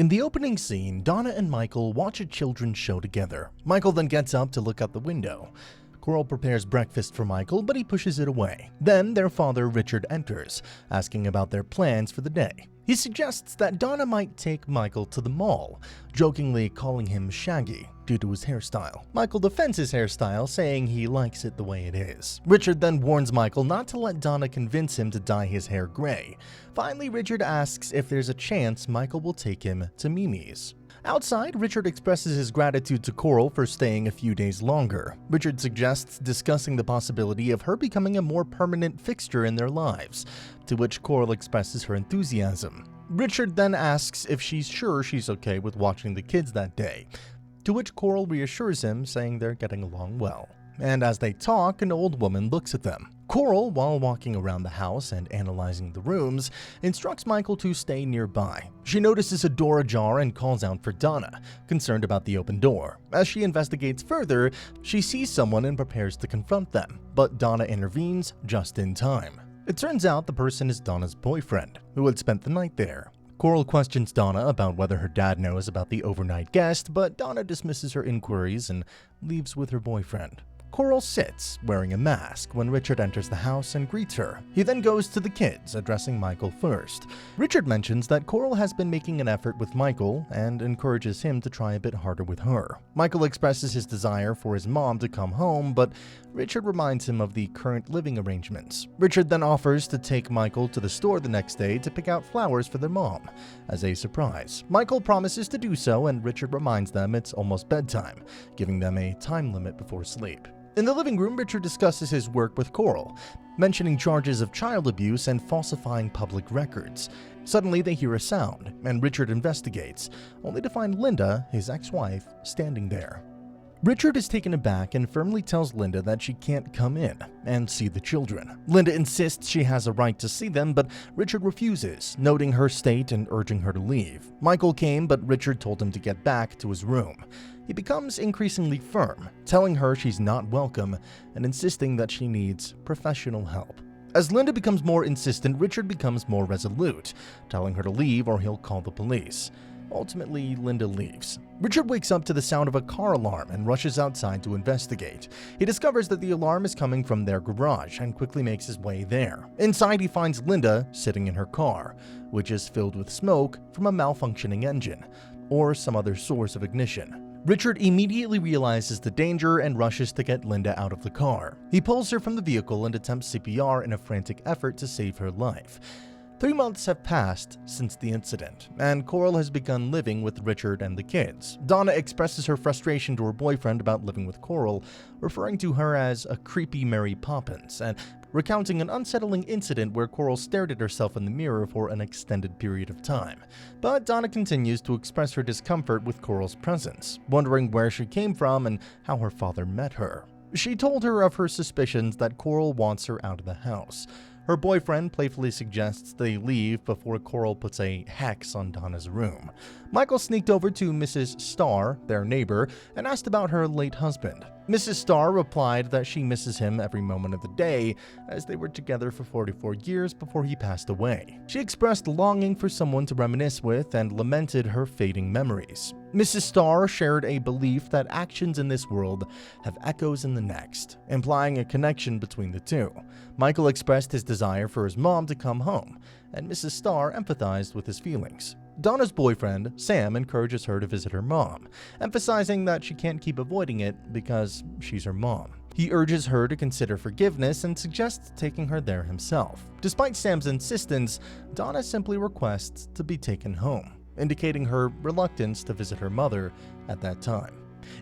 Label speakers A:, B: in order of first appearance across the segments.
A: In the opening scene, Donna and Michael watch a children's show together. Michael then gets up to look out the window. Coral prepares breakfast for Michael, but he pushes it away. Then their father, Richard, enters, asking about their plans for the day. He suggests that Donna might take Michael to the mall, jokingly calling him Shaggy due to his hairstyle. Michael defends his hairstyle, saying he likes it the way it is. Richard then warns Michael not to let Donna convince him to dye his hair gray. Finally, Richard asks if there's a chance Michael will take him to Mimi's. Outside, Richard expresses his gratitude to Coral for staying a few days longer. Richard suggests discussing the possibility of her becoming a more permanent fixture in their lives, to which Coral expresses her enthusiasm. Richard then asks if she's sure she's okay with watching the kids that day, to which Coral reassures him, saying they're getting along well. And as they talk, an old woman looks at them. Coral, while walking around the house and analyzing the rooms, instructs Michael to stay nearby. She notices a door ajar and calls out for Donna, concerned about the open door. As she investigates further, she sees someone and prepares to confront them, but Donna intervenes just in time. It turns out the person is Donna's boyfriend, who had spent the night there. Coral questions Donna about whether her dad knows about the overnight guest, but Donna dismisses her inquiries and leaves with her boyfriend. Coral sits, wearing a mask, when Richard enters the house and greets her. He then goes to the kids, addressing Michael first. Richard mentions that Coral has been making an effort with Michael and encourages him to try a bit harder with her. Michael expresses his desire for his mom to come home, but Richard reminds him of the current living arrangements. Richard then offers to take Michael to the store the next day to pick out flowers for their mom, as a surprise. Michael promises to do so, and Richard reminds them it's almost bedtime, giving them a time limit before sleep. In the living room, Richard discusses his work with Coral, mentioning charges of child abuse and falsifying public records. Suddenly, they hear a sound, and Richard investigates, only to find Linda, his ex-wife, standing there. Richard is taken aback and firmly tells Linda that she can't come in and see the children. Linda insists she has a right to see them, but Richard refuses, noting her state and urging her to leave. Michael came, but Richard told him to get back to his room. He becomes increasingly firm, telling her she's not welcome and insisting that she needs professional help. As Linda becomes more insistent, Richard becomes more resolute, telling her to leave or he'll call the police. Ultimately, Linda leaves. Richard wakes up to the sound of a car alarm and rushes outside to investigate. He discovers that the alarm is coming from their garage and quickly makes his way there. Inside, he finds Linda sitting in her car, which is filled with smoke from a malfunctioning engine or some other source of ignition. Richard immediately realizes the danger and rushes to get Linda out of the car. He pulls her from the vehicle and attempts CPR in a frantic effort to save her life. 3 months have passed since the incident, and Coral has begun living with Richard and the kids. Donna expresses her frustration to her boyfriend about living with Coral, referring to her as a creepy Mary Poppins, and recounting an unsettling incident where Coral stared at herself in the mirror for an extended period of time. But Donna continues to express her discomfort with Coral's presence, wondering where she came from and how her father met her. She told her of her suspicions that Coral wants her out of the house. Her boyfriend playfully suggests they leave before Coral puts a hex on Donna's room. Michael sneaked over to Mrs. Starr, their neighbor, and asked about her late husband. Mrs. Starr replied that she misses him every moment of the day, as they were together for 44 years before he passed away. She expressed longing for someone to reminisce with and lamented her fading memories. Mrs. Starr shared a belief that actions in this world have echoes in the next, implying a connection between the two. Michael expressed his desire for his mom to come home, and Mrs. Starr empathized with his feelings. Donna's boyfriend, Sam, encourages her to visit her mom, emphasizing that she can't keep avoiding it because she's her mom. He urges her to consider forgiveness and suggests taking her there himself. Despite Sam's insistence, Donna simply requests to be taken home, indicating her reluctance to visit her mother at that time.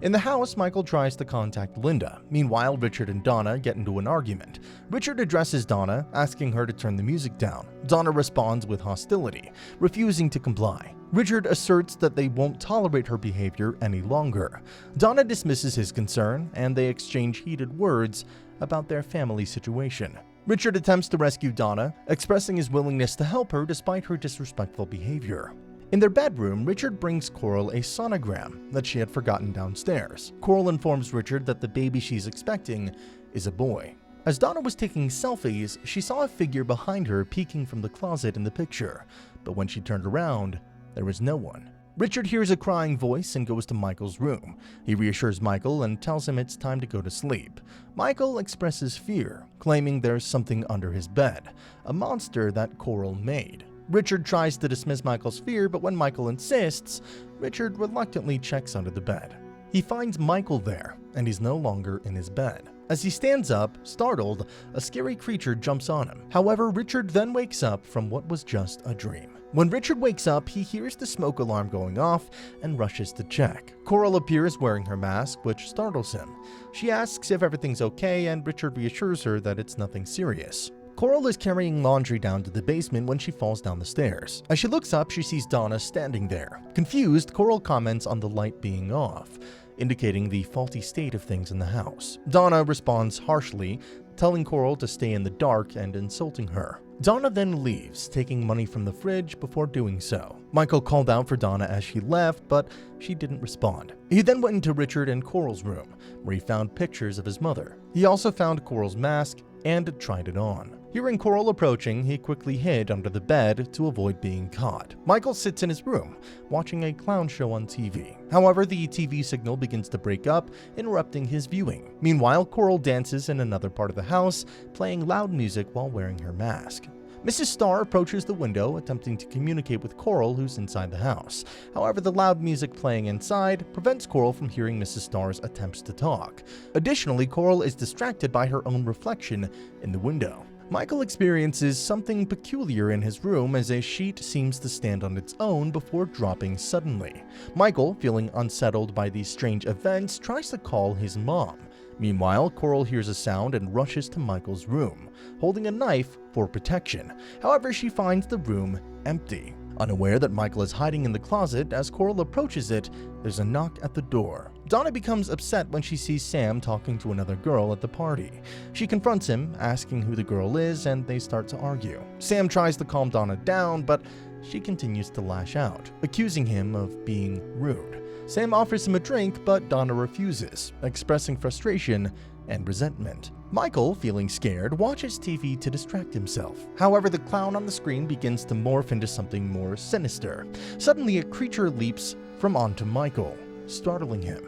A: In the house, Michael tries to contact Linda. Meanwhile, Richard and Donna get into an argument. Richard addresses Donna, asking her to turn the music down. Donna responds with hostility, refusing to comply. Richard asserts that they won't tolerate her behavior any longer. Donna dismisses his concern, and they exchange heated words about their family situation. Richard attempts to rescue Donna, expressing his willingness to help her despite her disrespectful behavior. In their bedroom, Richard brings Coral a sonogram that she had forgotten downstairs. Coral informs Richard that the baby she's expecting is a boy. As Donna was taking selfies, she saw a figure behind her peeking from the closet in the picture, but when she turned around, there was no one. Richard hears a crying voice and goes to Michael's room. He reassures Michael and tells him it's time to go to sleep. Michael expresses fear, claiming there's something under his bed, a monster that Coral made. Richard tries to dismiss Michael's fear, but when Michael insists, Richard reluctantly checks under the bed. He finds Michael there, and he's no longer in his bed. As he stands up, startled, a scary creature jumps on him. However, Richard then wakes up from what was just a dream. When Richard wakes up, he hears the smoke alarm going off and rushes to check. Coral appears wearing her mask, which startles him. She asks if everything's okay, and Richard reassures her that it's nothing serious. Coral is carrying laundry down to the basement when she falls down the stairs. As she looks up, she sees Donna standing there. Confused, Coral comments on the light being off, indicating the faulty state of things in the house. Donna responds harshly, telling Coral to stay in the dark and insulting her. Donna then leaves, taking money from the fridge before doing so. Michael called out for Donna as she left, but she didn't respond. He then went into Richard and Coral's room, where he found pictures of his mother. He also found Coral's mask and tried it on. Hearing Coral approaching, he quickly hid under the bed to avoid being caught. Michael sits in his room, watching a clown show on TV. However, the TV signal begins to break up, interrupting his viewing. Meanwhile, Coral dances in another part of the house, playing loud music while wearing her mask. Mrs. Starr approaches the window, attempting to communicate with Coral, who's inside the house. However, the loud music playing inside prevents Coral from hearing Mrs. Starr's attempts to talk. Additionally, Coral is distracted by her own reflection in the window. Michael experiences something peculiar in his room as a sheet seems to stand on its own before dropping suddenly. Michael, feeling unsettled by these strange events, tries to call his mom. Meanwhile, Coral hears a sound and rushes to Michael's room, holding a knife for protection. However, she finds the room empty. Unaware that Michael is hiding in the closet, as Coral approaches it, there's a knock at the door. Donna becomes upset when she sees Sam talking to another girl at the party. She confronts him, asking who the girl is, and they start to argue. Sam tries to calm Donna down, but she continues to lash out, accusing him of being rude. Sam offers him a drink, but Donna refuses, expressing frustration and resentment. Michael, feeling scared, watches TV to distract himself. However, the clown on the screen begins to morph into something more sinister. Suddenly, a creature leaps from onto Michael, startling him.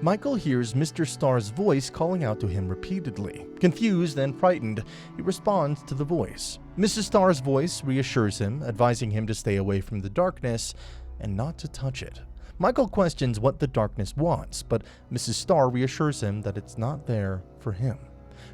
A: Michael hears Mr. Starr's voice calling out to him repeatedly. Confused and frightened, he responds to the voice. Mrs. Starr's voice reassures him, advising him to stay away from the darkness and not to touch it. Michael questions what the darkness wants, but Mrs. Starr reassures him that it's not there for him.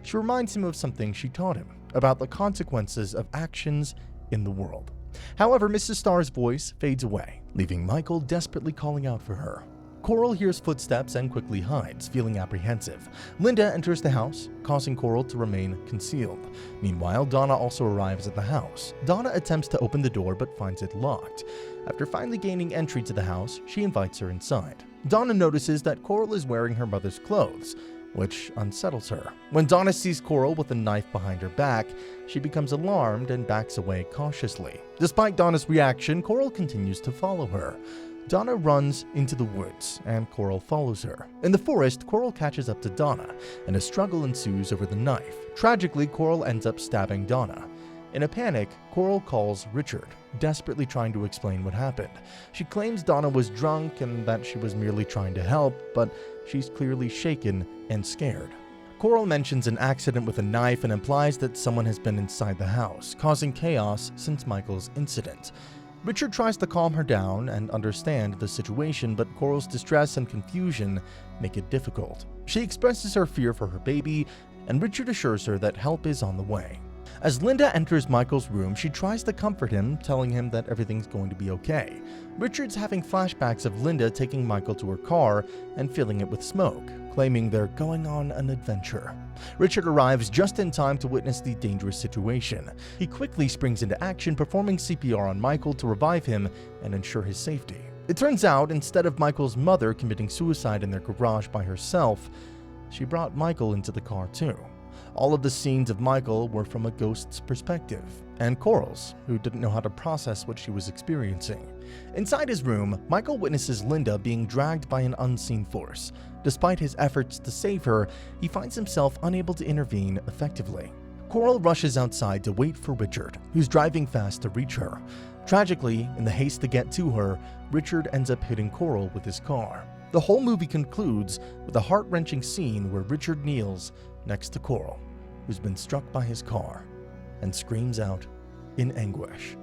A: She reminds him of something she taught him, about the consequences of actions in the world. However, Mrs. Starr's voice fades away, leaving Michael desperately calling out for her. Coral hears footsteps and quickly hides, feeling apprehensive. Linda enters the house, causing Coral to remain concealed. Meanwhile, Donna also arrives at the house. Donna attempts to open the door but finds it locked. After finally gaining entry to the house, she invites her inside. Donna notices that Coral is wearing her mother's clothes, which unsettles her. When Donna sees Coral with a knife behind her back, she becomes alarmed and backs away cautiously. Despite Donna's reaction, Coral continues to follow her. Donna runs into the woods, and Coral follows her. In the forest, Coral catches up to Donna, and a struggle ensues over the knife. Tragically, Coral ends up stabbing Donna. In a panic, Coral calls Richard, desperately trying to explain what happened. She claims Donna was drunk and that she was merely trying to help, but she's clearly shaken and scared. Coral mentions an accident with a knife and implies that someone has been inside the house, causing chaos since Michael's incident. Richard tries to calm her down and understand the situation, but Coral's distress and confusion make it difficult. She expresses her fear for her baby, and Richard assures her that help is on the way. As Linda enters Michael's room, she tries to comfort him, telling him that everything's going to be okay. Richard's having flashbacks of Linda taking Michael to her car and filling it with smoke, claiming they're going on an adventure. Richard arrives just in time to witness the dangerous situation. He quickly springs into action, performing CPR on Michael to revive him and ensure his safety. It turns out, instead of Michael's mother committing suicide in their garage by herself, she brought Michael into the car too. All of the scenes of Michael were from a ghost's perspective, and Coral's, who didn't know how to process what she was experiencing. Inside his room, Michael witnesses Linda being dragged by an unseen force. Despite his efforts to save her, he finds himself unable to intervene effectively. Coral rushes outside to wait for Richard, who's driving fast to reach her. Tragically, in the haste to get to her, Richard ends up hitting Coral with his car. The whole movie concludes with a heart-wrenching scene where Richard kneels next to Coral, who's been struck by his car, and screams out in anguish.